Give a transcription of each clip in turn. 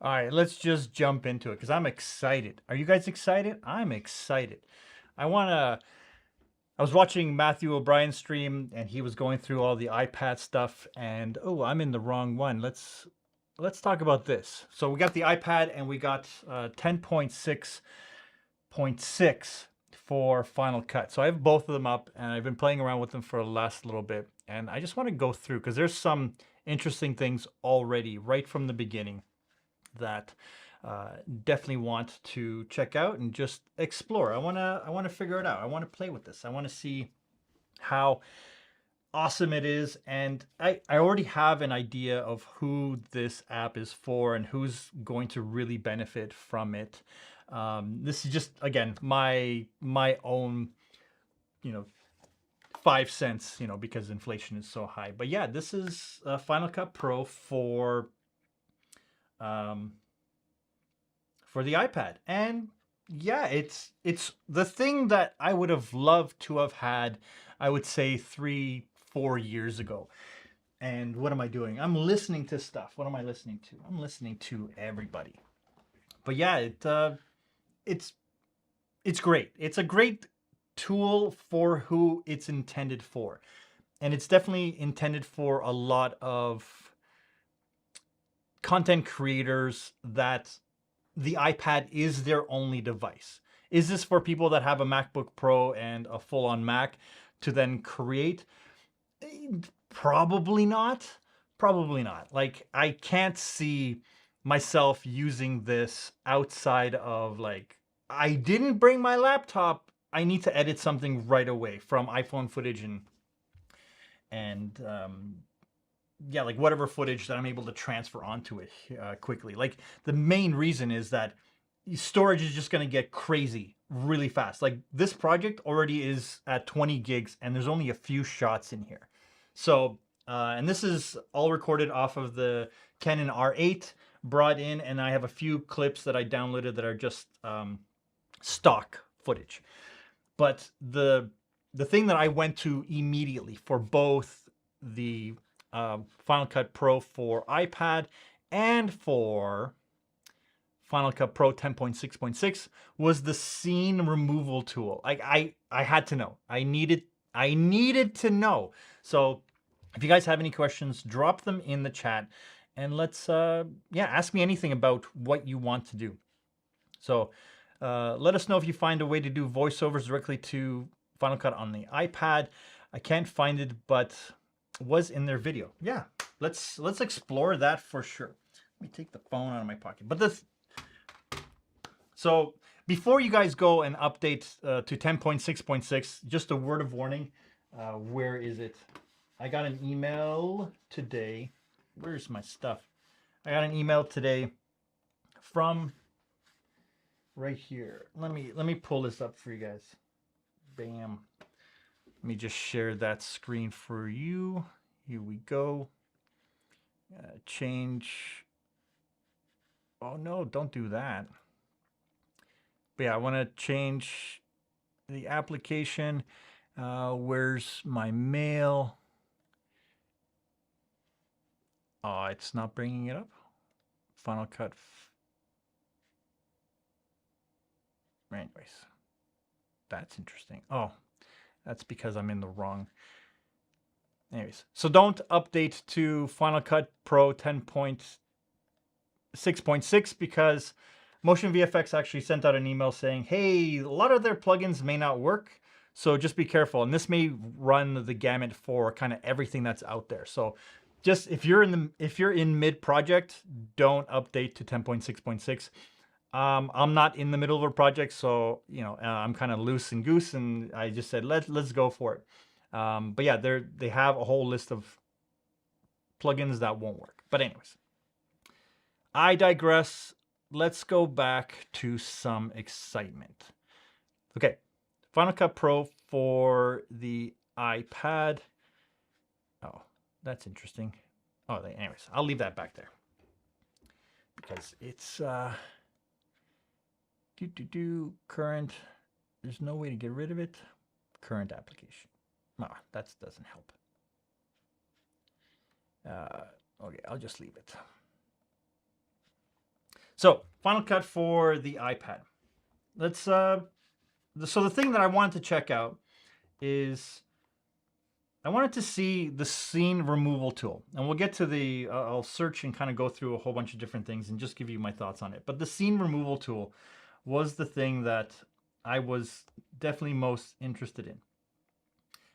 All right, let's just jump into it because I'm excited. Are you guys excited? I'm excited. I want to. I was watching Matthew O'Brien's stream and he was going through all the iPad stuff and oh, I'm in the wrong one. Let's talk about this. So we got the iPad and we got 10.6.6 for Final Cut. So I have both of them up and I've been playing around with them for the last little bit and I just want to go through because there's some interesting things already right from the beginning that definitely want to check out and just explore. I want to figure it out. I want to play with this. I want to see how awesome it is. And I already have an idea of who this app is for and who's going to really benefit from it. This is just again my own, you know, 5 cents, because inflation is so high. But yeah, this is Final Cut Pro um, for the iPad. And yeah, it's the thing that I would have loved to have had, I would say 3-4 years ago. And what am I doing? I'm listening to stuff. What am I listening to? I'm listening to everybody. But yeah, it's it's great. It's a great tool for who it's intended for. And it's definitely intended for a lot of content creators that the iPad is their only device. Is this for people that have a MacBook Pro and a full-on Mac to then create? Probably not. Probably not. Like, I can't see myself using this outside of like, I didn't bring my laptop. I need to edit something right away from iPhone footage and yeah, like whatever footage that I'm able to transfer onto it quickly. Like the main reason is that storage is just going to get crazy really fast. Like this project already is at 20 gigs and there's only a few shots in here. So, and this is all recorded off of the Canon R8 brought in, and I have a few clips that I downloaded that are just stock footage. But the thing that I went to immediately for both the Final Cut Pro for iPad and for Final Cut Pro 10.6.6 was the scene removal tool. Like I had to know. I needed to know. So if you guys have any questions, drop them in the chat and let's yeah, ask me anything about what you want to do. So let us know if you find a way to do voiceovers directly to Final Cut on the iPad. I can't find it, but was in their video. Yeah, let's explore that for sure. Let me take the phone out of my pocket. But this, so before you guys go and update to 10.6.6, just a word of warning. Where is it? I got an email today. Where's my stuff? I got an email today from right here. Let me pull this up for you guys. Bam. Let me just share that screen for you. Here we go. Change. Oh no, don't do that. But yeah, I want to change the application. Where's my mail? Oh, it's not bringing it up. Final Cut. Anyways, that's interesting. Oh, that's because I'm in the wrong. Anyways, so don't update to Final Cut Pro 10.6.6 because Motion VFX actually sent out an email saying, hey, a lot of their plugins may not work. So just be careful. And this may run the gamut for kind of everything that's out there. So just if you're in mid project, don't update to 10.6.6. I'm not in the middle of a project, so I'm kind of loose and goose, and I just said let's go for it. But yeah, they have a whole list of plugins that won't work. But anyways, I digress. Let's go back to some excitement. Okay, Final Cut Pro for the iPad. Oh, that's interesting. Oh, anyways, I'll leave that back there because it's current. There's no way to get rid of it. Current application. No, that doesn't help. Okay, I'll just leave it. So Final Cut for the iPad. Let's so the thing that I wanted to check out is I wanted to see the scene removal tool, and we'll get to the, I'll search and kind of go through a whole bunch of different things and just give you my thoughts on it. But the scene removal tool was the thing that I was definitely most interested in.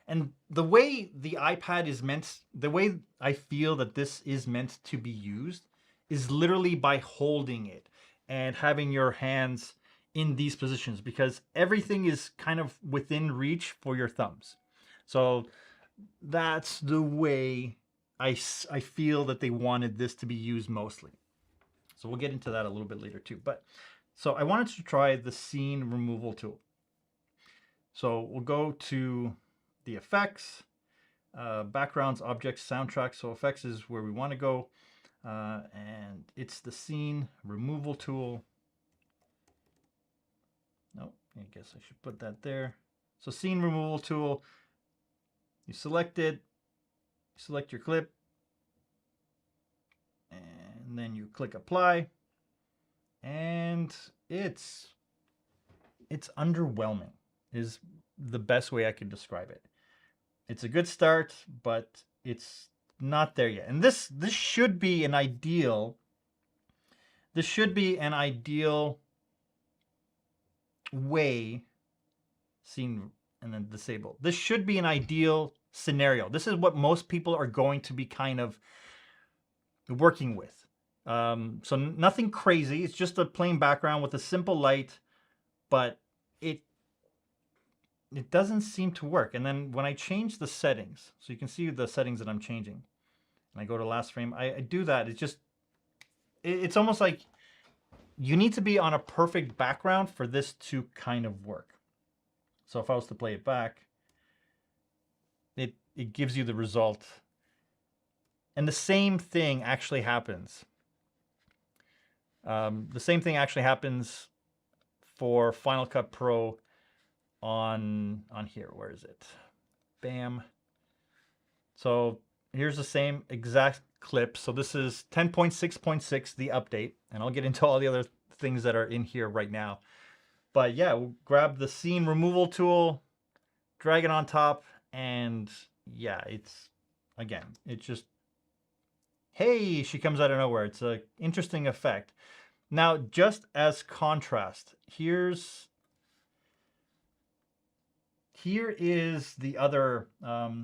And the way the iPad is meant, the way I feel that this is meant to be used is literally by holding it and having your hands in these positions, because everything is kind of within reach for your thumbs. So that's the way I feel that they wanted this to be used mostly. So we'll get into that a little bit later too. But so I wanted to try the scene removal tool. So we'll go to the effects, backgrounds, objects, soundtracks. So effects is where we want to go. And it's the scene removal tool. No, I guess I should put that there. So scene removal tool, you select it, select your clip, and then you click apply, and it's underwhelming is the best way I could describe it. It's a good start, but it's not there yet. And this should be an ideal, way, scene and then disable. This should be an ideal scenario. This is what most people are going to be kind of working with. So nothing crazy. It's just a plain background with a simple light, but it doesn't seem to work. And then when I change the settings, so you can see the settings that I'm changing, and I go to last frame, I do that. It's just, it's almost like you need to be on a perfect background for this to kind of work. So if I was to play it back, it gives you the result. And the same thing actually happens. The same thing actually happens for Final Cut Pro on here. Where is it? Bam. So here's the same exact clip. So this is 10.6.6, the update, and I'll get into all the other things that are in here right now. But yeah, we'll grab the scene removal tool, drag it on top, and yeah, it's, again, it's just, hey, she comes out of nowhere. It's an interesting effect. Now, just as contrast, here is the other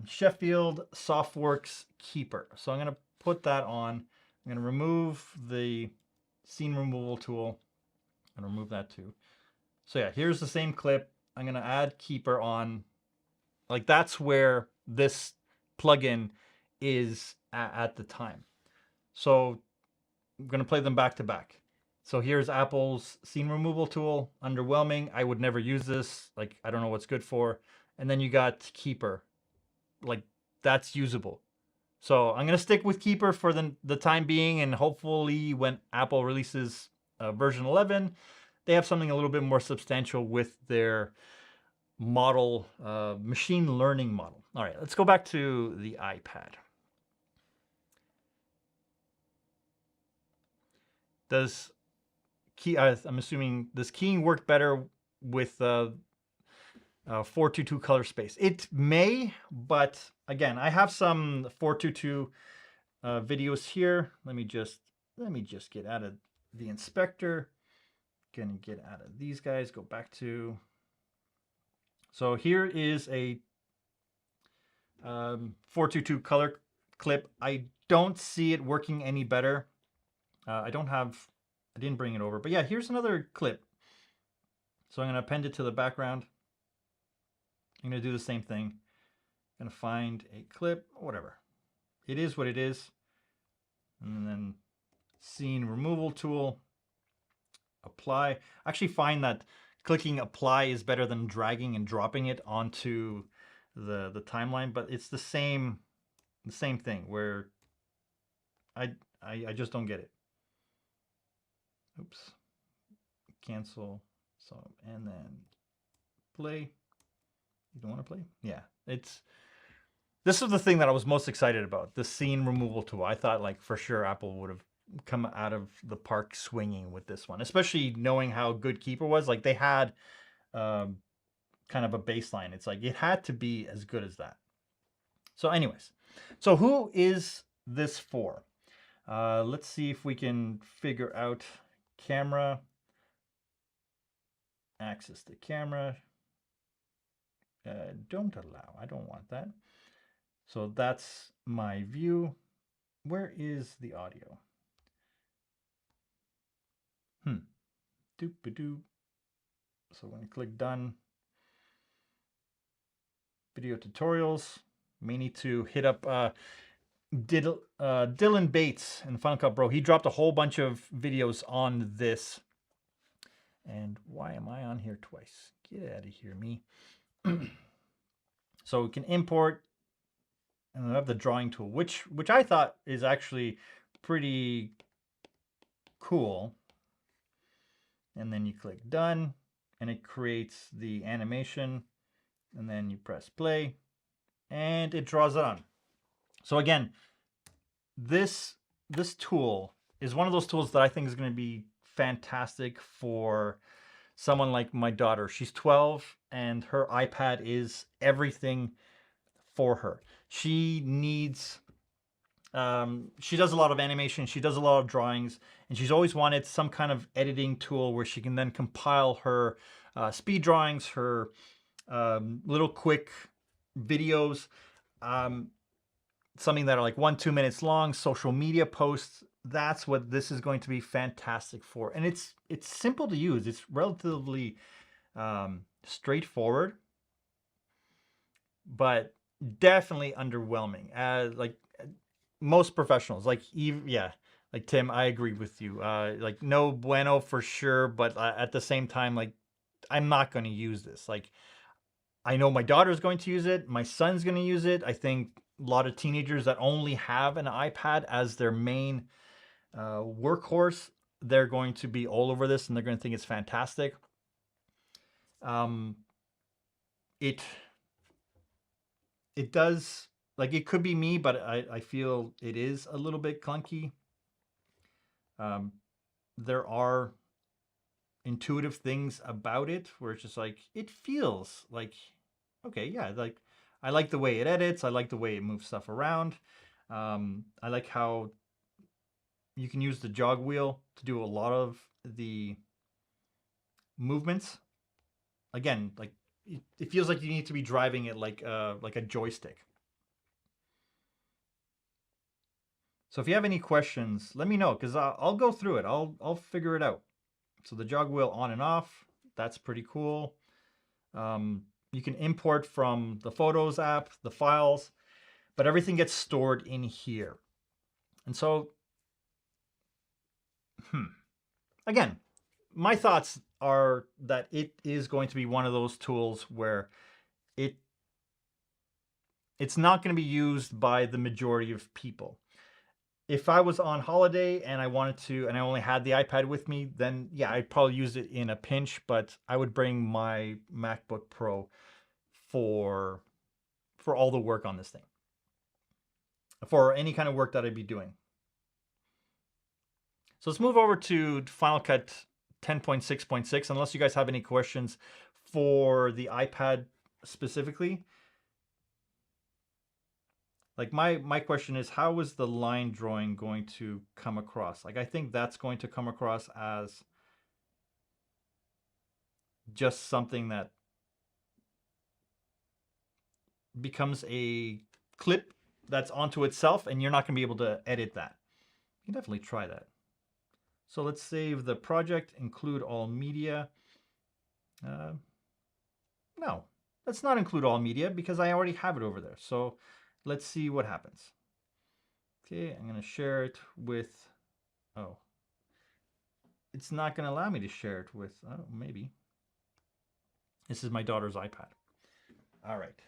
Sheffield Softworks Keeper. So I'm going to put that on. I'm going to remove the scene removal tool and remove that too. So yeah, here's the same clip. I'm going to add Keeper on. Like, that's where this plugin is at the time. So I'm going to play them back to back. So here's Apple's scene removal tool, underwhelming. I would never use this. Like, I don't know what's good for. And then you got Keeper. Like, that's usable. So I'm going to stick with Keeper for the time being, and hopefully when Apple releases version 11, they have something a little bit more substantial with their model, machine learning model. All right, let's go back to the iPad. Does I'm assuming, does keying work better with 422 color space? It may, but again, I have some 422 videos here. Let me just get out of the inspector. Gonna get out of these guys. Go back to. So here is a 422 color clip. I don't see it working any better. I didn't bring it over, but yeah, here's another clip. So I'm going to append it to the background. I'm going to do the same thing. I'm going to find a clip, whatever. It is what it is. And then scene removal tool, apply. I actually find that clicking apply is better than dragging and dropping it onto the timeline, but it's the same thing where I just don't get it. Oops. Cancel. So, and then play. You don't want to play? Yeah. This is the thing that I was most excited about, the scene removal tool. I thought, like, for sure Apple would have come out of the park swinging with this one, especially knowing how good Keeper was. Like they had kind of a baseline. It's like it had to be as good as that. So anyways, so who is this for? Let's see if we can figure out camera, access to camera. Don't allow, I don't want that. So that's my view. Where is the audio? Doop-a-doop. So when you click done, video tutorials, may need to hit up Dylan Bates in Final Cut Bro. He dropped a whole bunch of videos on this. And why am I on here twice? Get out of here, me. So we can import, and we have the drawing tool, which I thought is actually pretty cool. And then you click done, and it creates the animation, and then you press play, and it draws it on. So again, this tool is one of those tools that I think is going to be fantastic for someone like my daughter. She's 12, and her iPad is everything for her. She needs she does a lot of animation, she does a lot of drawings, and she's always wanted some kind of editing tool where she can then compile her speed drawings, her little quick videos, something that are like 1-2 minutes long, social media posts. That's what this is going to be fantastic for. And it's simple to use. It's relatively straightforward, but definitely underwhelming. Like most professionals, like like Tim, I agree with you. Like no bueno for sure, but at the same time, like I'm not going to use this. Like I know my daughter's going to use it, my son's going to use it. I think a lot of teenagers that only have an iPad as their main workhorse, they're going to be all over this and they're going to think it's fantastic. It does, like it could be me, but I feel it is a little bit clunky. There are intuitive things about it where it's just like, it feels like, okay, yeah, like I like the way it edits. I like the way it moves stuff around. I like how you can use the jog wheel to do a lot of the movements. Again, like it feels like you need to be driving it like a joystick. So if you have any questions, let me know, because I'll go through it. I'll figure it out. So the jog wheel on and off, that's pretty cool. You can import from the Photos app, the files, but everything gets stored in here. And so, again, my thoughts are that it is going to be one of those tools where it's not going to be used by the majority of people. If I was on holiday and I wanted to, and I only had the iPad with me, then yeah, I'd probably use it in a pinch, but I would bring my MacBook Pro for all the work on this thing, for any kind of work that I'd be doing. So let's move over to Final Cut 10.6.6, unless you guys have any questions for the iPad specifically. Like my question is, how is the line drawing going to come across? Like I think that's going to come across as just something that becomes a clip that's onto itself, and you're not going to be able to edit that. You can definitely try that. So let's save the project, include all media. No, let's not include all media because I already have it over there. So let's see what happens. Okay, I'm going to share it with, oh, it's not going to allow me to share it with, oh, maybe. This is my daughter's iPad. All right.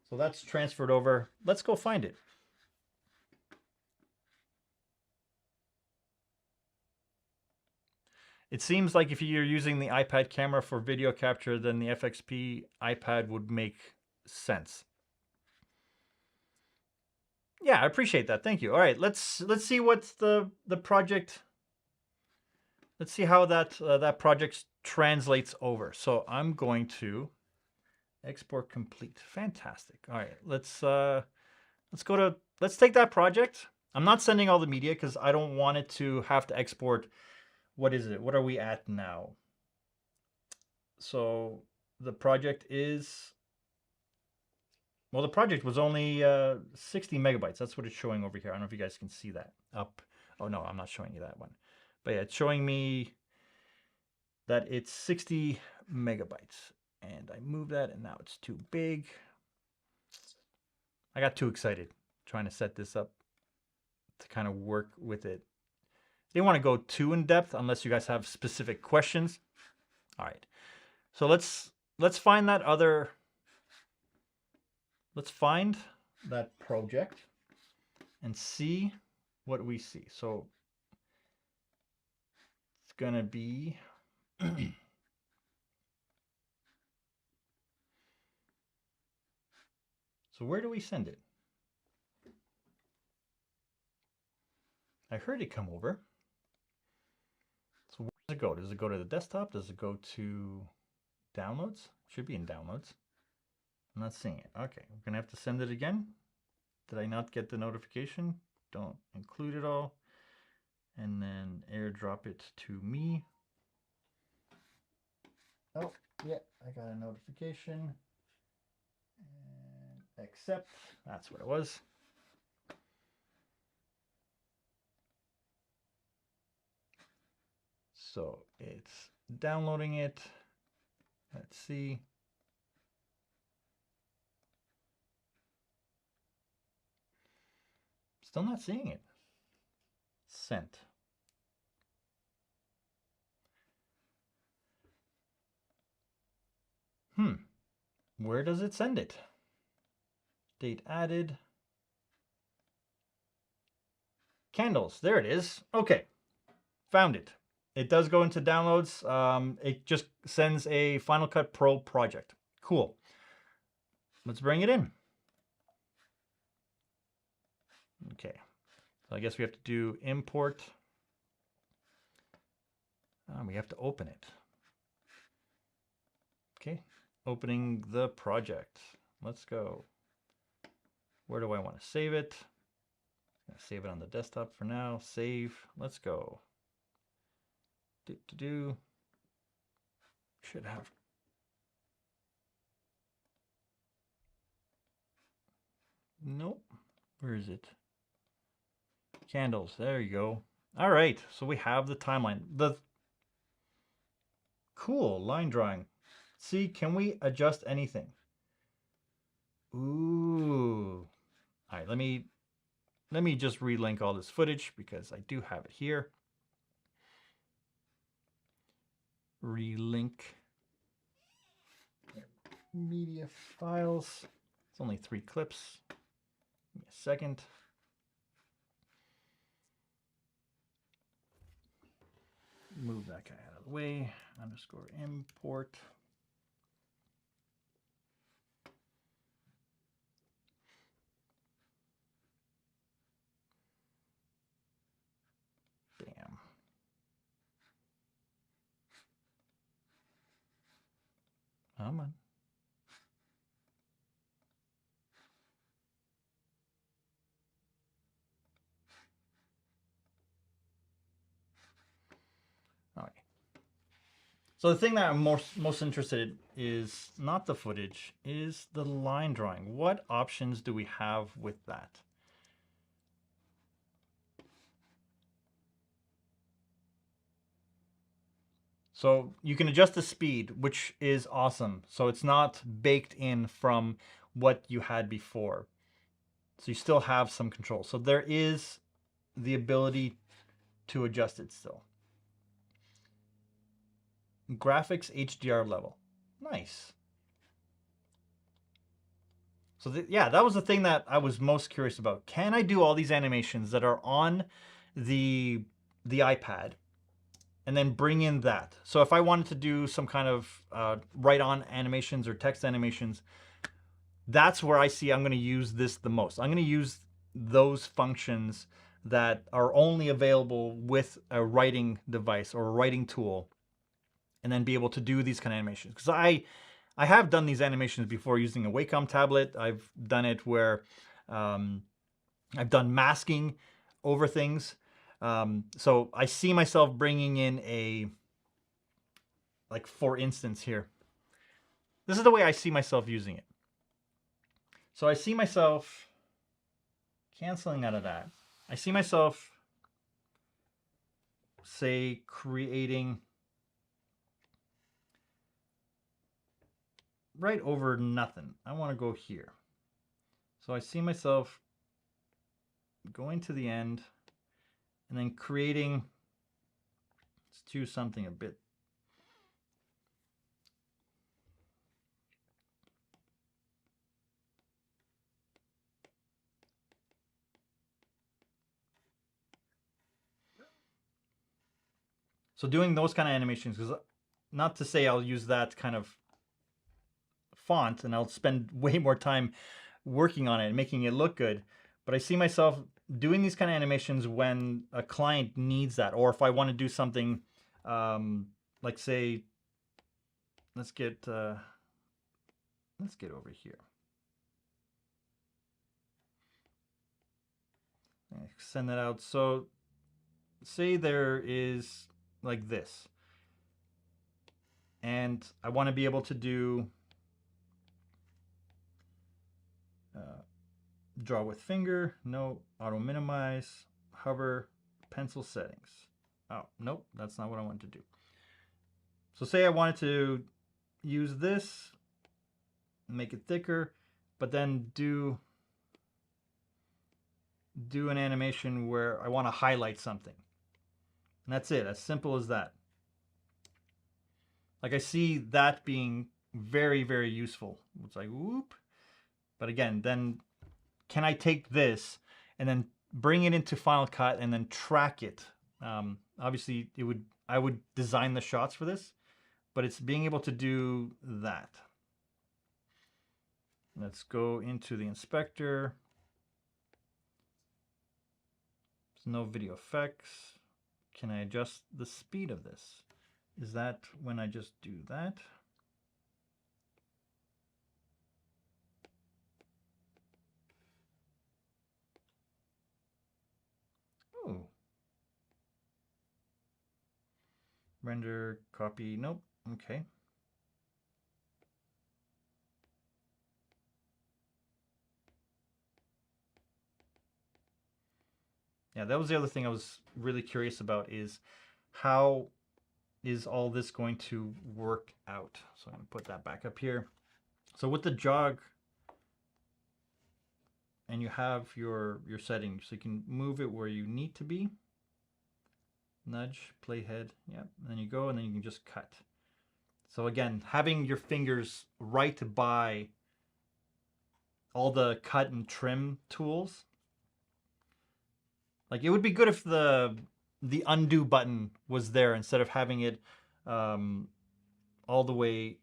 So that's transferred over. Let's go find it. It seems like if you're using the iPad camera for video capture, then the FXP iPad would make sense. Yeah, I appreciate that. Thank you. All right, let's see what's the project. Let's see how that that project translates over. So I'm going to export complete. Fantastic. All right, let's go to, let's take that project. I'm not sending all the media because I don't want it to have to export. What is it? What are we at now? So the project is, well, the project was only 60 megabytes. That's what it's showing over here. I don't know if you guys can see that up. Oh no, I'm not showing you that one. But yeah, it's showing me that it's 60 megabytes. And I moved that and now it's too big. I got too excited trying to set this up to kind of work with it. Didn't want to go too in depth unless you guys have specific questions. All right. So let's find that other, let's find that project and see what we see. So it's going to be so where do we send it? I heard it come over. So where does it go? Does it go to the desktop? Does it go to downloads? Should be in downloads. I'm not seeing it. Okay, we're gonna have to send it again. Did I not get the notification? Don't include it all. And then airdrop it to me. Oh, yeah, I got a notification. And accept. That's what it was. So it's downloading it. Let's see. Still not seeing it. Sent. Where does it send it? Date added. Candles. There it is. Okay. Found it. It does go into downloads. It just sends a Final Cut Pro project. Cool. Let's bring it in. Okay. So I guess we have to do import. We have to open it. Okay. Opening the project. Let's go. Where do I want to save it? I'm gonna save it on the desktop for now. Save. Let's go. Should have. Nope. Where is it? Candles. There you go. All right. So we have the timeline. The cool line drawing. See, can we adjust anything? Ooh. All right. Let me just relink all this footage because I do have it here. Relink media files. It's only 3 clips. Give me a second. Move that guy out of the way. Underscore import. Bam. Come on. All right. So the thing that I'm most interested in is not the footage, is the line drawing. What options do we have with that? So you can adjust the speed, which is awesome. So it's not baked in from what you had before. So you still have some control. So there is the ability to adjust it still. Graphics HDR level. Nice. So yeah, that was the thing that I was most curious about. Can I do all these animations that are on the iPad and then bring in that? So if I wanted to do some kind of write-on animations or text animations, that's where I see I'm going to use this the most. I'm going to use those functions that are only available with a writing device or a writing tool, and then be able to do these kind of animations. Because I have done these animations before using a Wacom tablet. I've done it where I've done masking over things. So I see myself bringing in a, like for instance here, this is the way I see myself using it. So I see myself canceling out of that. I see myself, say, creating right over nothing. I want to go here. So I see myself going to the end and then creating, let's do something a bit. So doing those kind of animations, because not to say I'll use that kind of font and I'll spend way more time working on it and making it look good, but I see myself doing these kind of animations when a client needs that, or if I want to do something like, say, let's get over here. Send that out. So say there is like this, and I want to be able to do draw with finger, no, auto minimize, hover, pencil settings. Oh, nope, that's not what I want to do. So say I wanted to use this, make it thicker, but then do an animation where I want to highlight something. And that's it, as simple as that. Like I see that being very, very useful. It's like, whoop. But again, then can I take this and then bring it into Final Cut and then track it? Obviously, I would design the shots for this, but it's being able to do that. Let's go into the inspector. There's no video effects. Can I adjust the speed of this? Is that when I just do that? Oh. Render, copy, nope, okay. Yeah, that was the other thing I was really curious about, is how is all this going to work out? So I'm going to put that back up here. So with the jog, and you have your settings, so you can move it where you need to be. Nudge, playhead, yeah, and then you go, and then you can just cut. So again, having your fingers right by all the cut and trim tools. Like, it would be good if the undo button was there instead of having it all the way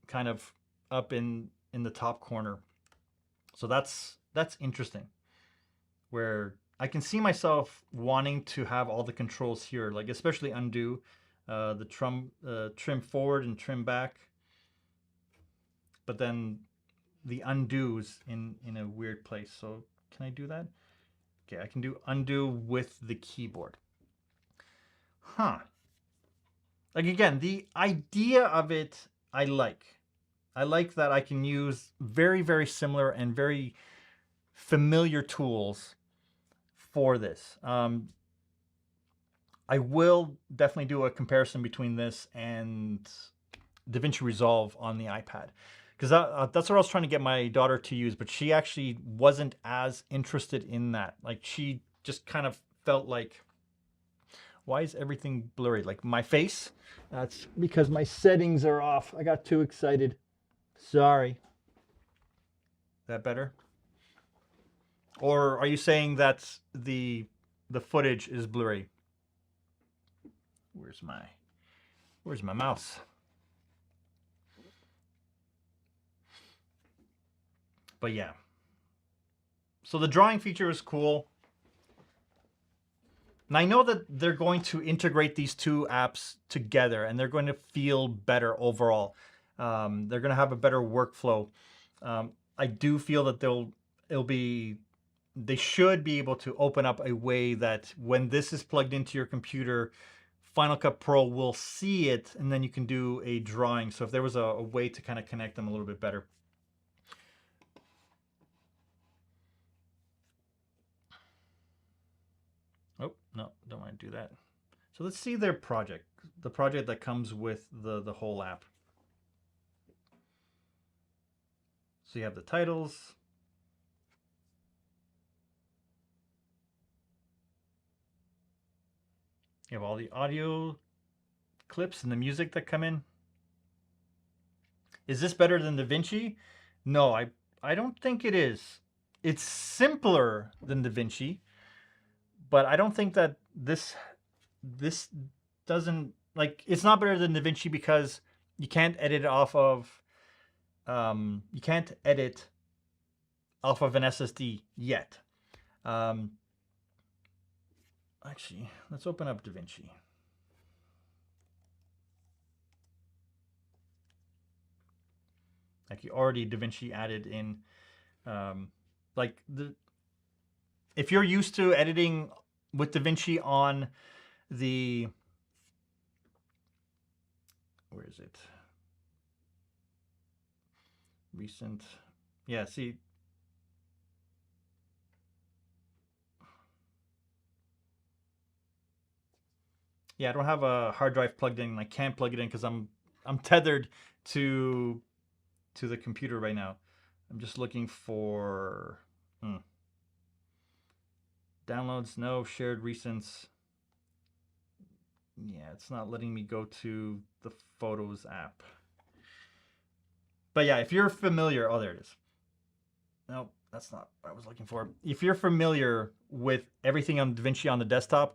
kind of up in the top corner. So that's interesting, where I can see myself wanting to have all the controls here, like especially undo, the trim forward and trim back, but then the undo's in a weird place. So can I do that? Okay, I can do undo with the keyboard. Huh. Like, again, the idea of it, I like. I like that I can use very, very similar and very familiar tools for this. I will definitely do a comparison between this and DaVinci Resolve on the iPad, because that's what I was trying to get my daughter to use, but she actually wasn't as interested in that. Like, she just kind of felt like, why is everything blurry? Like my face? That's because my settings are off. I got too excited. Sorry. Is that better? Or are you saying that the footage is blurry? Where's my mouse? But yeah. So the drawing feature is cool. And I know that they're going to integrate these two apps together and they're going to feel better overall. They're going to have a better workflow. I do feel that they should be able to open up a way that when this is plugged into your computer, Final Cut Pro will see it and then you can do a drawing. So if there was a way to kind of connect them a little bit better. Oh, no, don't want to do that. So let's see their project, the project that comes with the whole app. So you have the titles. You have all the audio clips and the music that come in. Is this better than DaVinci? No, I don't think it is. It's simpler than DaVinci, but I don't think that this doesn't, like, it's not better than DaVinci because you can't edit off of you can't edit off of an SSD yet. Actually, let's open up DaVinci. Like, you already DaVinci added in, like, if you're used to editing with DaVinci on the, where is it? Recent, yeah, see. Yeah, I don't have a hard drive plugged in. I can't plug it in because I'm tethered to the computer right now. I'm just looking for downloads. No, shared recents. Yeah, it's not letting me go to the Photos app. But yeah, if you're familiar, oh, there it is. No, that's not what I was looking for. If you're familiar with everything on DaVinci on the desktop,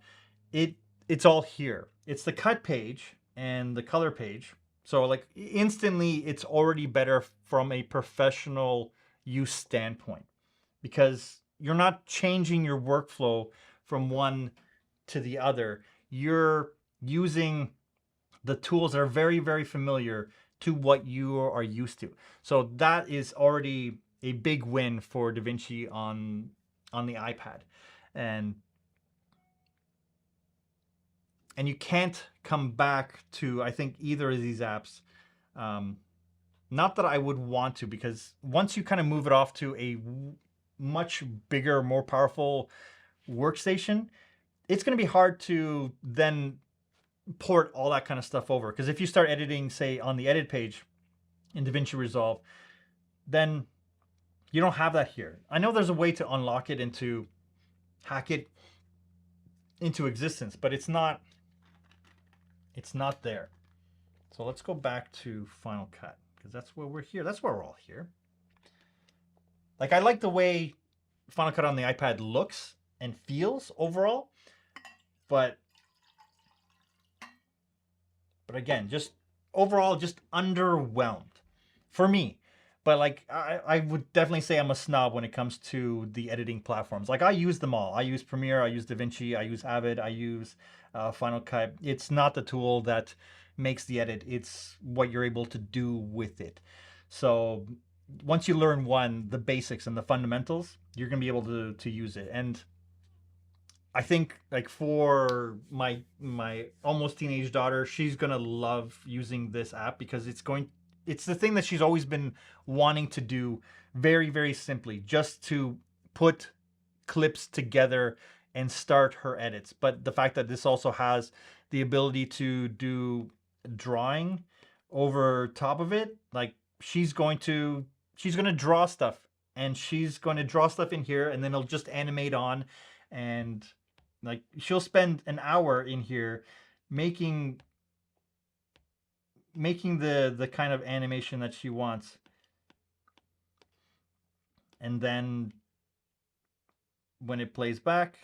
it's all here. It's the cut page and the color page. So like instantly, it's already better from a professional use standpoint because you're not changing your workflow from one to the other. You're using the tools that are very, very familiar to what you are used to. So that is already a big win for DaVinci on the iPad. And you can't come back to, I think, either of these apps. Not that I would want to, because once you kind of move it off to a much bigger, more powerful workstation, it's going to be hard to then port all that kind of stuff over. Because if you start editing, say, on the edit page in DaVinci Resolve, then you don't have that here. I know there's a way to unlock it and to hack it into existence, but it's not there. So let's go back to Final Cut, because that's where we're here. That's where we're all here. Like, I like the way Final Cut on the iPad looks and feels overall, but again, just overall, just underwhelmed for me. But like, I would definitely say I'm a snob when it comes to the editing platforms. Like, I use them all. I use Premiere, I use DaVinci, I use Avid, I use Final Cut. It's not the tool that makes the edit, it's what you're able to do with it. So once you learn the basics and the fundamentals, you're gonna be able to use it. And I think, like, for my almost teenage daughter, she's gonna love using this app because it's the thing that she's always been wanting to do, very, very simply, just to put clips together and start her edits. But the fact that this also has the ability to do drawing over top of it, like, she's going to draw stuff, and she's going to draw stuff in here, and then it'll just animate on, and like, she'll spend an hour in here making the kind of animation that she wants. And then when it plays back,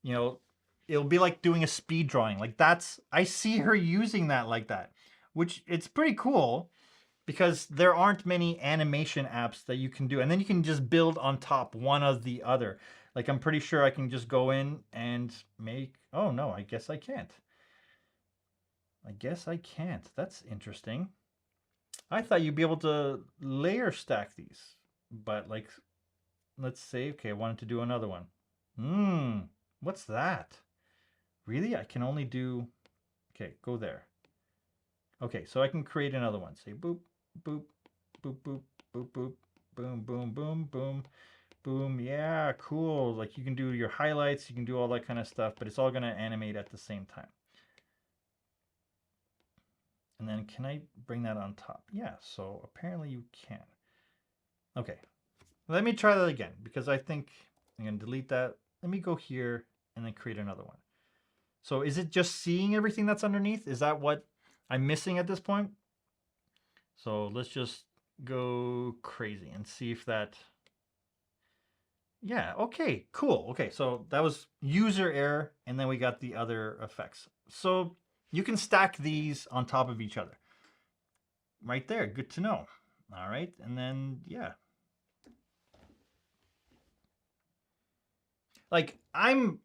you know, it'll be like doing a speed drawing. Like, I see her using that like that, which it's pretty cool. because there aren't many animation apps that you can do. And then you can just build on top one of the other. Like I'm pretty sure I can just go in and make, oh no, I guess I can't. I guess I can't. That's interesting. I thought you'd be able to layer stack these, but like, let's say, okay, I wanted to do another one. What's that? Really? I can only do, okay, go there. Okay, so I can create another one. Say boop, boop, boop, boop, boop, boop, boom, boom, boom, boom, boom. Yeah, cool. Like you can do your highlights, you can do all that kind of stuff, but it's all going to animate at the same time. And then can I bring that on top? Yeah, so apparently you can. Okay, let me try that again because I think I'm going to delete that. Let me go here and then create another one. So is it just seeing everything that's underneath? Is that what I'm missing at this point? So let's just go crazy and see if that, yeah, okay, cool. Okay, so that was user error, and then we got the other effects. So you can stack these on top of each other. Right there, good to know. All right, and then, yeah. Like, I'm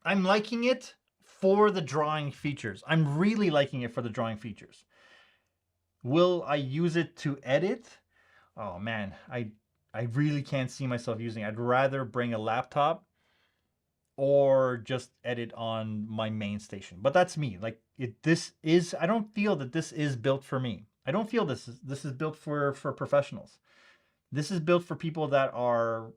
liking it for the drawing features. I'm really liking it for the drawing features. Will I use it to edit? Oh man, I really can't see myself using it. I'd rather bring a laptop or just edit on my main station. But that's me. Like this is, I don't feel that this is built for me. I don't feel this is built for professionals. This is built for people that are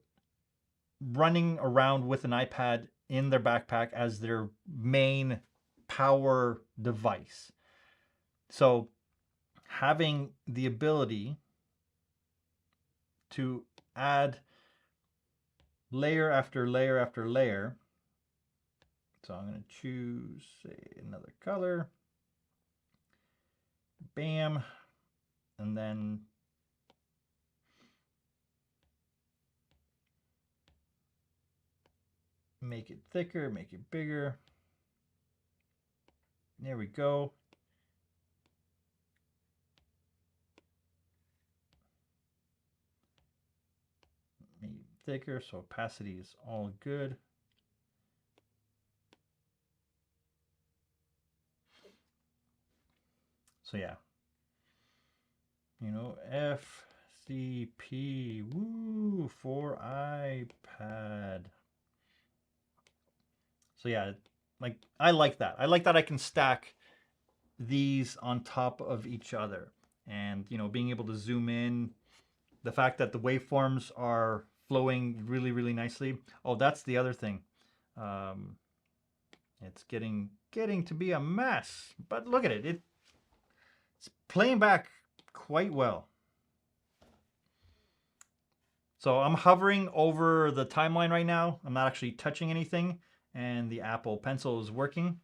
running around with an iPad in their backpack as their main power device. So having the ability to add layer after layer after layer. So I'm going to choose, say, another color. Bam. And then make it thicker, make it bigger. There we go. Make it thicker, so opacity is all good. So yeah, you know, FCP, woo, for iPad. So yeah, like I like that. I like that I can stack these on top of each other, and you know, being able to zoom in, the fact that the waveforms are flowing really, really nicely. Oh, that's the other thing. It's getting to be a mess, but look at it. It's playing back quite well. So I'm hovering over the timeline right now. I'm not actually touching anything, and the Apple Pencil is working.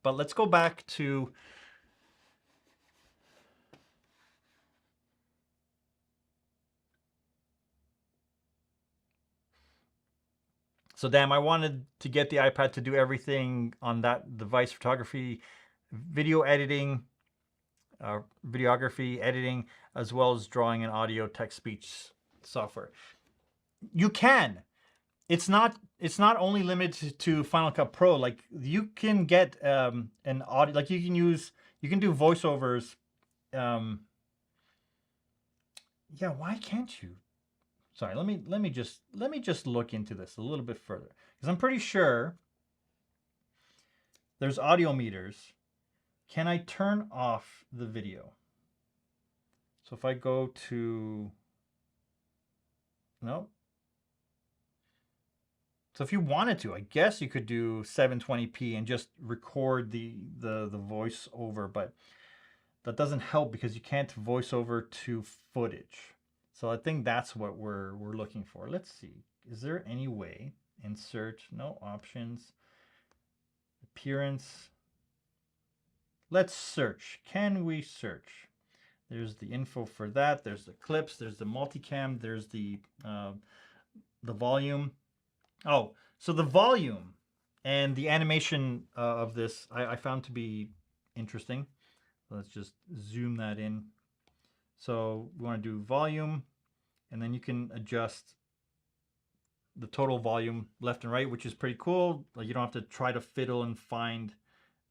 But let's go back to so damn, I wanted to get the iPad to do everything on that device: photography, video editing, videography, editing, as well as drawing and audio, text, speech software. You can. It's not only limited to Final Cut Pro. Like you can get an audio, like you can do voiceovers. Yeah, why can't you? Sorry, let me just look into this a little bit further, because I'm pretty sure there's audio meters. Can I turn off the video? So if I go to, no. So if you wanted to, I guess you could do 720p and just record the voice over, but that doesn't help because you can't voice over to footage. So I think that's what we're looking for. Let's see. Is there any way? Insert, no options. Appearance. Let's search. Can we search? There's the info for that. There's the clips. There's the multicam. There's the volume. Oh, so the volume and the animation of this I found to be interesting. So let's just zoom that in. So we want to do volume, and then you can adjust the total volume left and right, which is pretty cool. Like you don't have to try to fiddle and find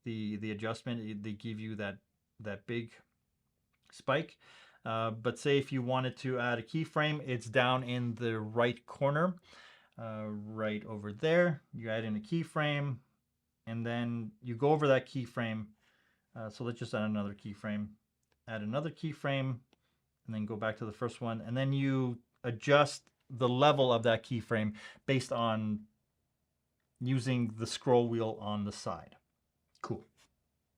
the adjustment. They give you that big spike. But say if you wanted to add a keyframe, it's down in the right corner, right over there. You add in a keyframe, and then you go over that keyframe. So let's just add another keyframe. Add another keyframe, and then go back to the first one, and then you adjust the level of that keyframe based on using the scroll wheel on the side. Cool.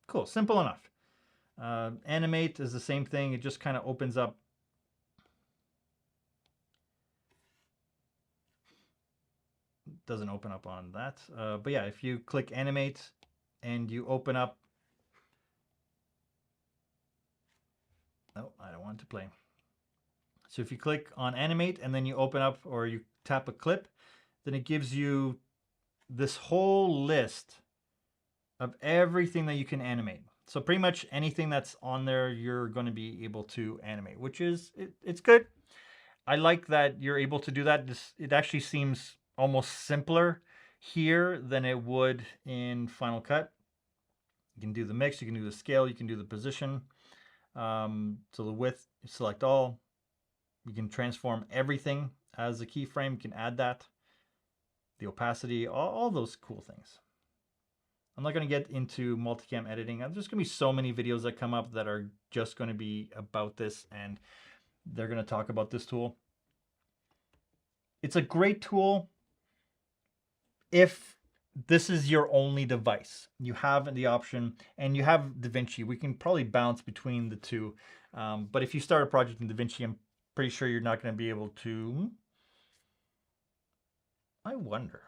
Cool. Simple enough. Animate is the same thing. It just kind of opens up. Doesn't open up on that. But yeah, if you click animate and you open up. Oh, I don't want to play. So if you click on animate and then you open up or you tap a clip, then it gives you this whole list of everything that you can animate. So pretty much anything that's on there, you're going to be able to animate, which is, it's good. I like that you're able to do that. It actually seems almost simpler here than it would in Final Cut. You can do the mix, you can do the scale, you can do the position. So the width, select all. You can transform everything as a keyframe. You can add that. The opacity, all those cool things. I'm not going to get into multicam editing. There's going to be so many videos that come up that are just going to be about this, and they're going to talk about this tool. It's a great tool if this is your only device. You have the option, and you have DaVinci. We can probably bounce between the two. But if you start a project in DaVinci, I'm pretty sure you're not going to be able to. I wonder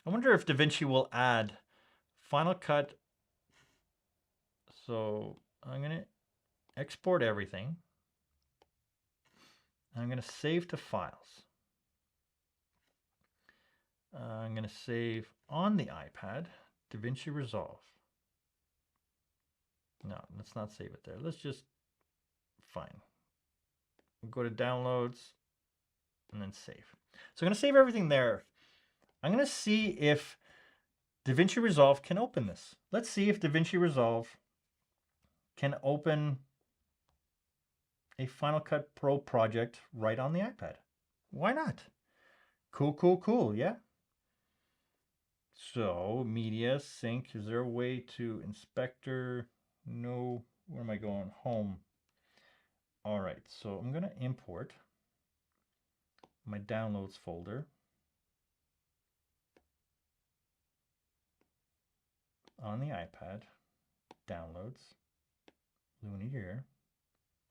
if DaVinci will add Final Cut. So I'm going to export everything. I'm going to save to files. I'm going to save on the iPad, DaVinci Resolve. No, let's not save it there. Let's just, fine. We'll go to downloads and then save. So I'm going to save everything there. I'm going to see if DaVinci Resolve can open this. Let's see if DaVinci Resolve can open a Final Cut Pro project right on the iPad. Why not? Cool, cool, cool, yeah? So, media, sync, is there a way to inspector? No, where am I going? Home. All right, so I'm gonna import my downloads folder. On the iPad, downloads, Looney here.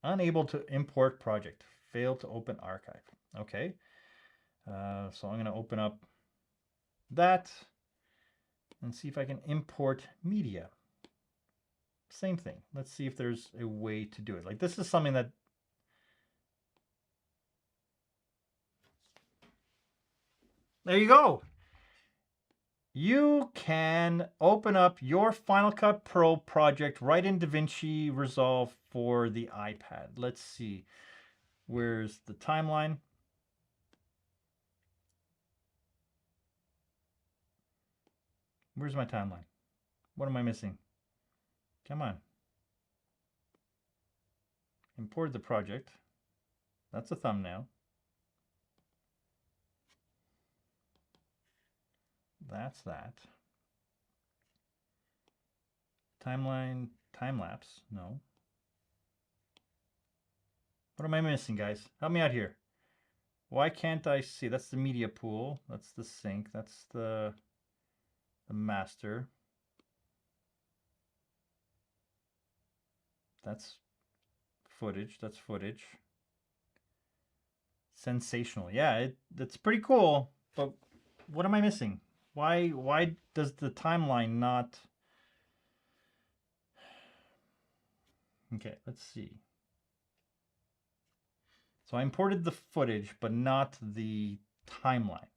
Unable to import project, failed to open archive. Okay, so I'm gonna open up that and see if I can import media. Same thing. Let's see if there's a way to do it. Like this is something that there you go. You can open up your Final Cut Pro project right in DaVinci Resolve for the iPad. Let's see. Where's the timeline? Where's my timeline? What am I missing? Come on. Import the project. That's a thumbnail. That's that. Timeline, time lapse. No. What am I missing, guys? Help me out here. Why can't I see? That's the media pool. That's the sync. That's the master. That's footage. That's footage. Sensational. Yeah, that's pretty cool. But what am I missing? Why does the timeline not? Okay, let's see. So I imported the footage, but not the timeline,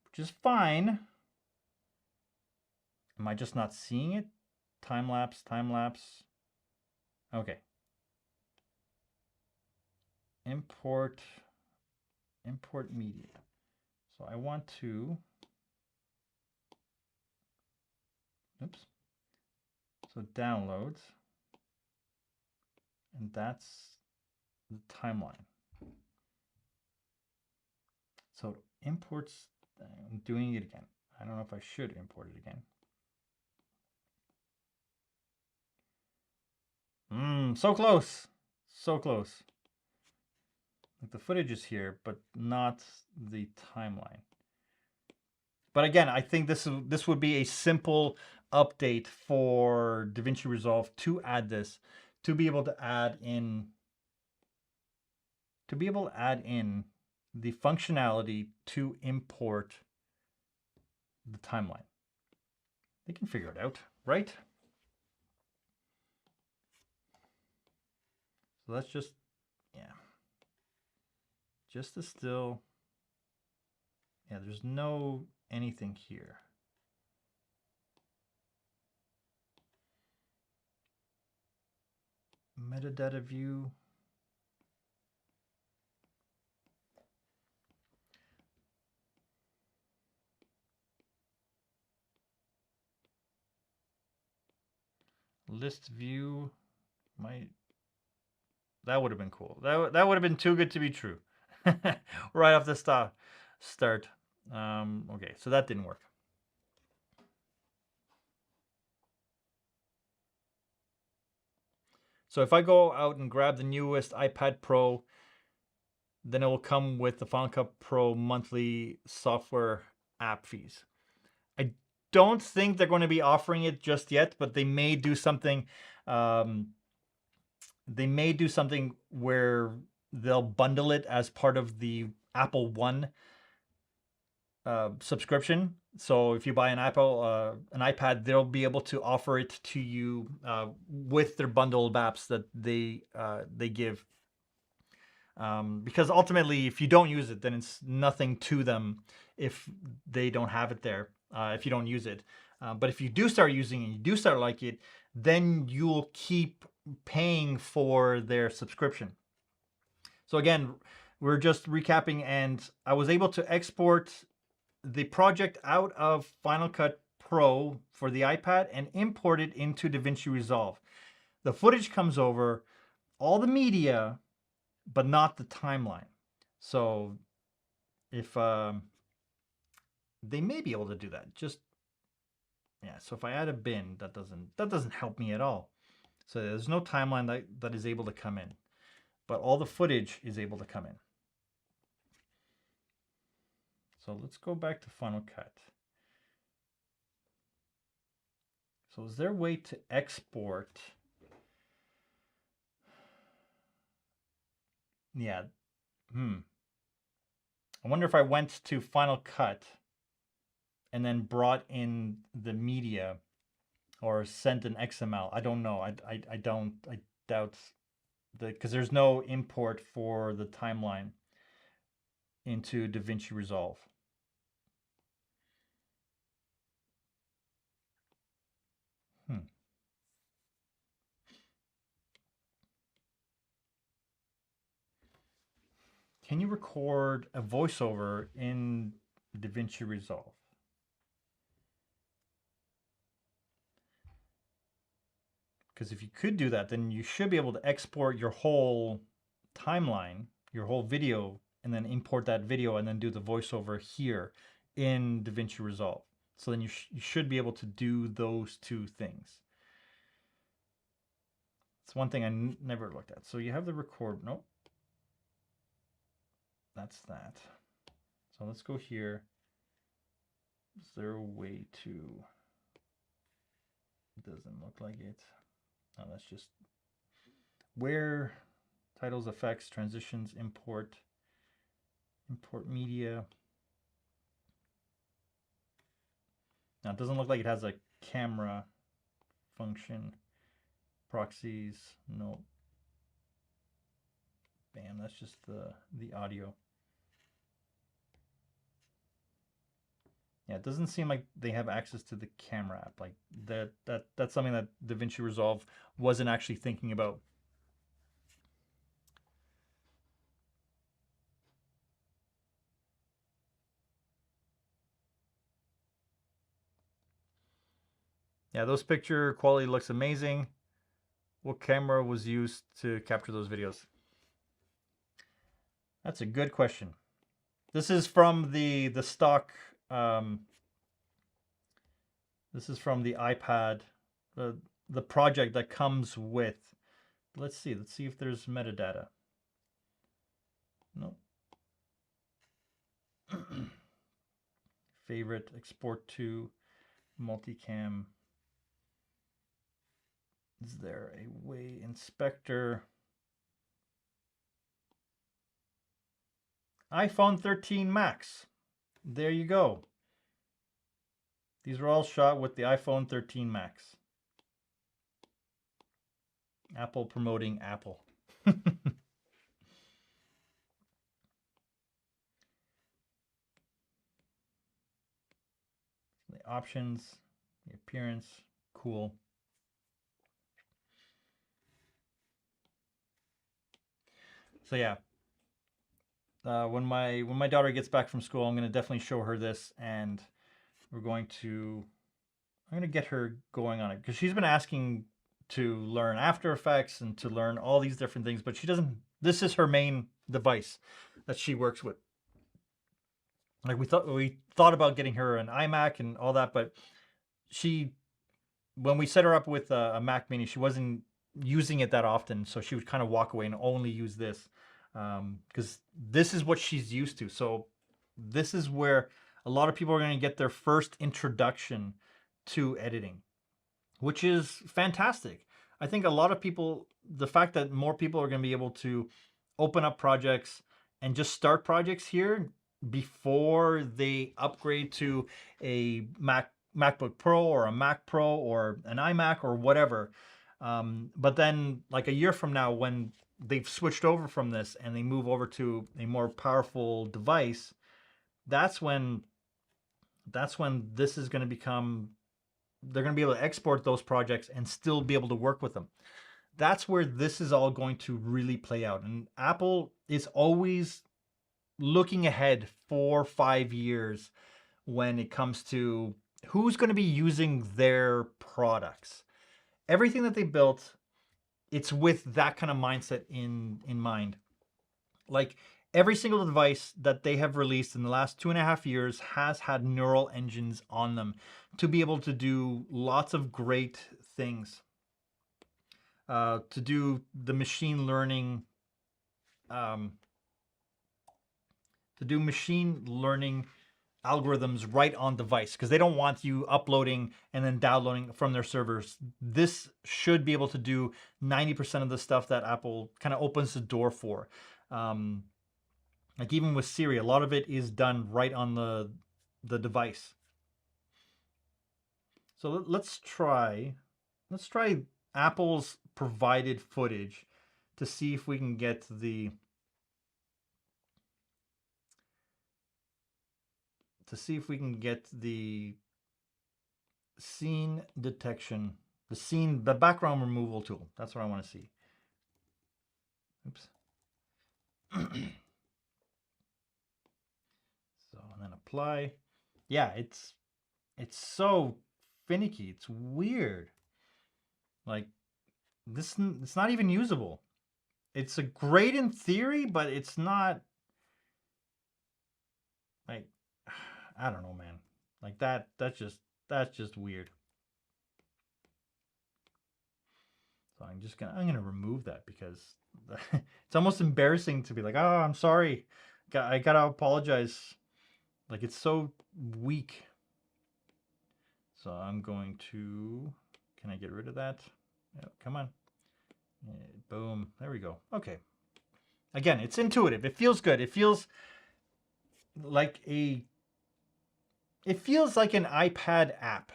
which is fine. Am I just not seeing it? Time lapse, time lapse. Okay. import media. So I want to, oops. So downloads, and that's the timeline. So it imports, I'm doing it again. I don't know if I should import it again. So close. So close. Like the footage is here, but not the timeline. But again, I think this would be a simple update for DaVinci Resolve to add this, to be able to add in the functionality to import the timeline. They can figure it out, right? So that's just, yeah. Just to still, yeah, there's no anything here. Metadata view. List view. That would have been cool. That would have been too good to be true. Right off the start. Okay, so that didn't work. So if I go out and grab the newest iPad Pro, then it will come with the Final Cut Pro monthly software app fees. I don't think they're going to be offering it just yet, but they may do something. They may do something where they'll bundle it as part of the Apple One subscription. So if you buy an iPad, they'll be able to offer it to you with their bundled apps that they give. Because ultimately, if you don't use it, then it's nothing to them if they don't have it there, if you don't use it. But if you do start using it, and you do start like it, then you'll keep paying for their subscription. So again, we're just recapping, and I was able to export the project out of Final Cut Pro for the iPad and import it into DaVinci Resolve. The footage comes over, all the media, but not the timeline. So if they may be able to do that, just yeah. So if I add a bin, that doesn't help me at all. So there's no timeline that is able to come in, but all the footage is able to come in. So let's go back to Final Cut. So is there a way to export? Yeah. I wonder if I went to Final Cut and then brought in the media or sent an XML. I don't know. I doubt because there's no import for the timeline into DaVinci Resolve. Can you record a voiceover in DaVinci Resolve? Because if you could do that, then you should be able to export your whole timeline, your whole video, and then import that video and then do the voiceover here in DaVinci Resolve. So then you should be able to do those two things. It's one thing I never looked at. So you have the record. Nope. That's that. So let's go here. Is there a way to... It doesn't look like it. Oh, that's just where titles, effects, transitions, import media. Now it doesn't look like it has a camera function. Proxies, no. Bam, that's just the audio. Yeah, it doesn't seem like they have access to the camera app. Like that's something that DaVinci Resolve wasn't actually thinking about. Yeah, those picture quality looks amazing. What camera was used to capture those videos? That's a good question. This is from the stock. This is from the iPad, the project that comes with. Let's see. Let's see if there's metadata. No. Favorite, export to, multicam. Is there a way inspector? iPhone 13 Max. There you go. These were all shot with the iPhone 13 Max. Apple promoting Apple. The options, the appearance, cool. So yeah, when my daughter gets back from school, I'm gonna definitely show her this, and I'm gonna get her going on it because she's been asking to learn After Effects and to learn all these different things, but she doesn't. This is her main device that she works with. Like we thought about getting her an iMac and all that, but she when we set her up with a Mac Mini, she wasn't using it that often, so she would kind of walk away and only use this because this is what she's used to. So this is where a lot of people are going to get their first introduction to editing, which is fantastic. I think a lot of people, the fact that more people are going to be able to open up projects and just start projects here before they upgrade to a MacBook Pro or a Mac Pro or an iMac or whatever. But then, like a year from now, when they've switched over from this and they move over to a more powerful device, that's when this is going to become, they're going to be able to export those projects and still be able to work with them. That's where this is all going to really play out. And Apple is always looking ahead 4 or 5 years when it comes to who's going to be using their products. Everything that they built, it's with that kind of mindset in mind. Like every single device that they have released in the last 2.5 years has had neural engines on them to be able to do lots of great things. To do the machine learning, algorithms right on device, because they don't want you uploading and then downloading from their servers. This should be able to do 90% of the stuff that Apple kind of opens the door for. Like even with Siri, a lot of it is done right on the device. So let's try Apple's provided footage to see if we can get the scene detection, the background removal tool. That's what I want to see. Oops. So, and then apply. Yeah, it's so finicky. It's weird. Like this, it's not even usable. It's a great in theory, but it's not, like, I don't know, man. Like that's just weird. So I'm gonna remove that because it's almost embarrassing to be like, oh, I'm sorry, I gotta apologize. Like it's so weak. So I'm going to, can I get rid of that? Yeah, come on. Boom. There we go. Okay. Again, it's intuitive. It feels good. It feels like an iPad app.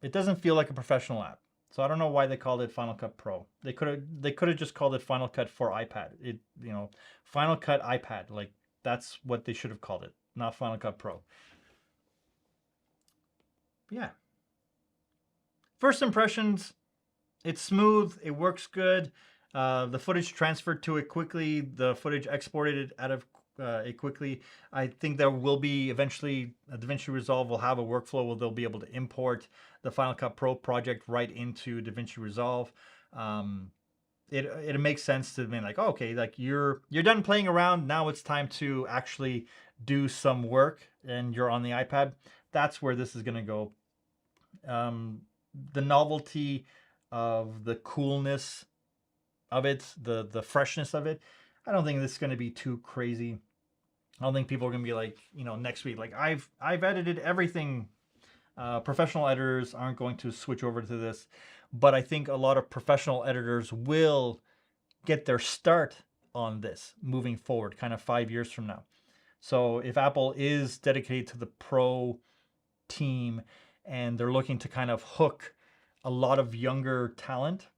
It doesn't feel like a professional app. So I don't know why they called it Final Cut Pro. They could have just called it Final Cut for iPad. Final Cut iPad. Like that's what they should have called it, not Final Cut Pro. But yeah. First impressions, it's smooth, it works good. The footage transferred to it quickly. The footage exported out of it quickly. I think there will be eventually DaVinci Resolve will have a workflow where they'll be able to import the Final Cut Pro project right into DaVinci Resolve. It makes sense to be like, oh, okay, like you're done playing around. Now it's time to actually do some work, and you're on the iPad. That's where this is going to go. The novelty of the coolness of it, the freshness of it. I don't think this is going to be too crazy. I don't think people are going to be like, next week, like I've edited everything. Professional editors aren't going to switch over to this, but I think a lot of professional editors will get their start on this moving forward, kind of 5 years from now. So if Apple is dedicated to the pro team and they're looking to kind of hook a lot of younger talent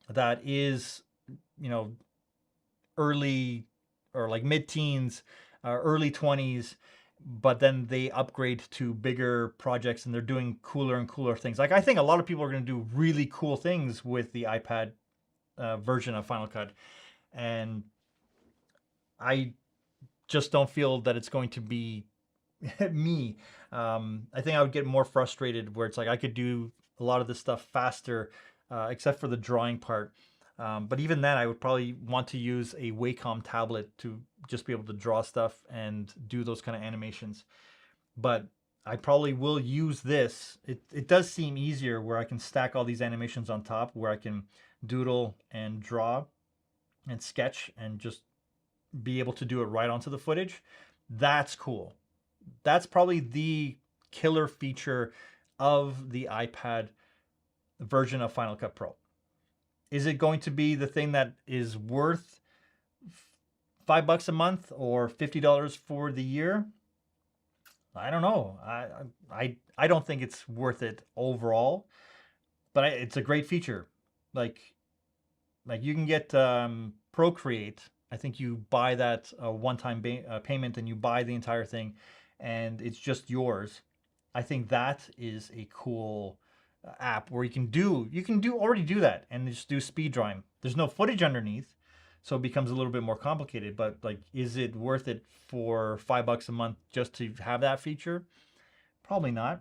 that is, early or like mid-teens, early 20s, but then they upgrade to bigger projects and they're doing cooler and cooler things. Like I think a lot of people are going to do really cool things with the iPad version of Final Cut, and I just don't feel that it's going to be me. I think I would get more frustrated where it's like I could do a lot of this stuff faster, except for the drawing part. But even then, I would probably want to use a Wacom tablet to just be able to draw stuff and do those kind of animations. But I probably will use this. It does seem easier where I can stack all these animations on top, where I can doodle and draw and sketch and just be able to do it right onto the footage. That's cool. That's probably the killer feature of the iPad version of Final Cut Pro. Is it going to be the thing that is worth $5 a month or $50 for the year? I don't know. I don't think it's worth it overall, but it's a great feature. Like you can get Procreate. I think you buy that one-time payment and you buy the entire thing, and it's just yours. I think that is a cool app where you can already do that and just do speed drawing. There's no footage underneath, so it becomes a little bit more complicated. But like, is it worth it for $5 a month just to have that feature? Probably not.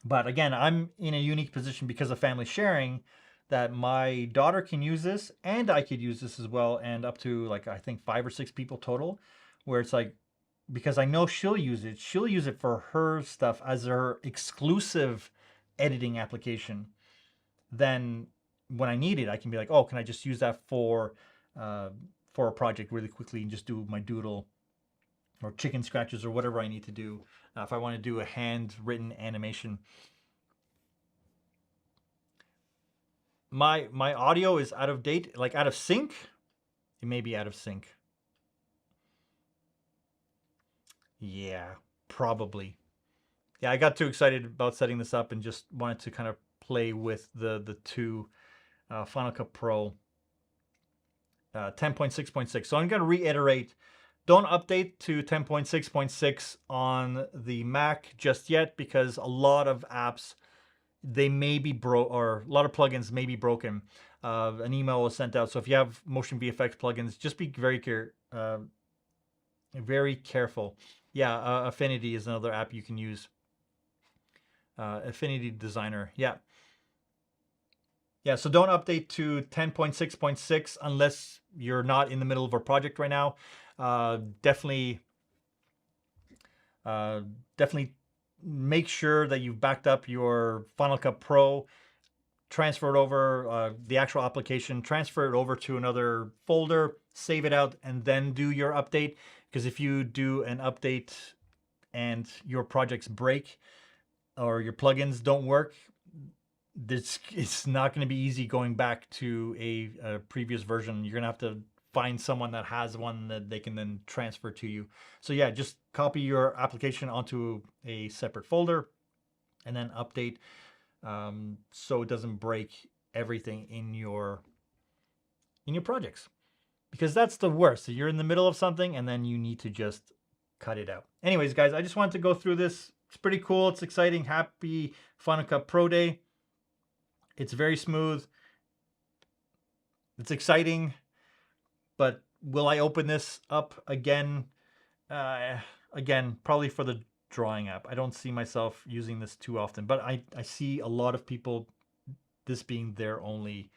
But again, I'm in a unique position because of family sharing, that my daughter can use this and I could use this as well, and up to like I think 5 or 6 people total, where it's like, because I know she'll use it for her stuff as her exclusive editing application. Then when I need it, I can be like, oh, can I just use that for a project really quickly and just do my doodle or chicken scratches or whatever I need to do if I want to do a handwritten animation. My audio is out of date, like out of sync. It may be out of sync. Yeah, probably. Yeah, I got too excited about setting this up and just wanted to kind of play with the two Final Cut Pro 10.6.6. So I'm going to reiterate, don't update to 10.6.6 on the Mac just yet, because a lot of apps, they may be or a lot of plugins may be broken. An email was sent out. So if you have motion VFX plugins, just be very careful. Yeah, Affinity is another app you can use. Affinity Designer. Yeah. Yeah, so don't update to 10.6.6 unless you're not in the middle of a project right now. Definitely make sure that you've backed up your Final Cut Pro, transfer it over, the actual application, transfer it over to another folder, save it out, and then do your update. Because if you do an update and your projects break or your plugins don't work, it's not going to be easy going back to a previous version. You're going to have to find someone that has one that they can then transfer to you. So yeah, just copy your application onto a separate folder and then update so it doesn't break everything in your projects. Because that's the worst. So you're in the middle of something and then you need to just cut it out. Anyways, guys, I just wanted to go through this. It's pretty cool. It's exciting. Happy Final Cut Pro Day. It's very smooth. It's exciting. But will I open this up again Again, probably for the drawing app. I don't see myself using this too often, but I see a lot of people this being their only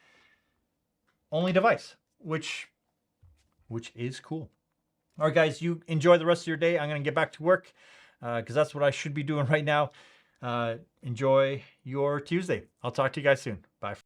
device, which is cool. All right, guys, you enjoy the rest of your day. I'm going to get back to work because that's what I should be doing right now. Enjoy your Tuesday. I'll talk to you guys soon. Bye.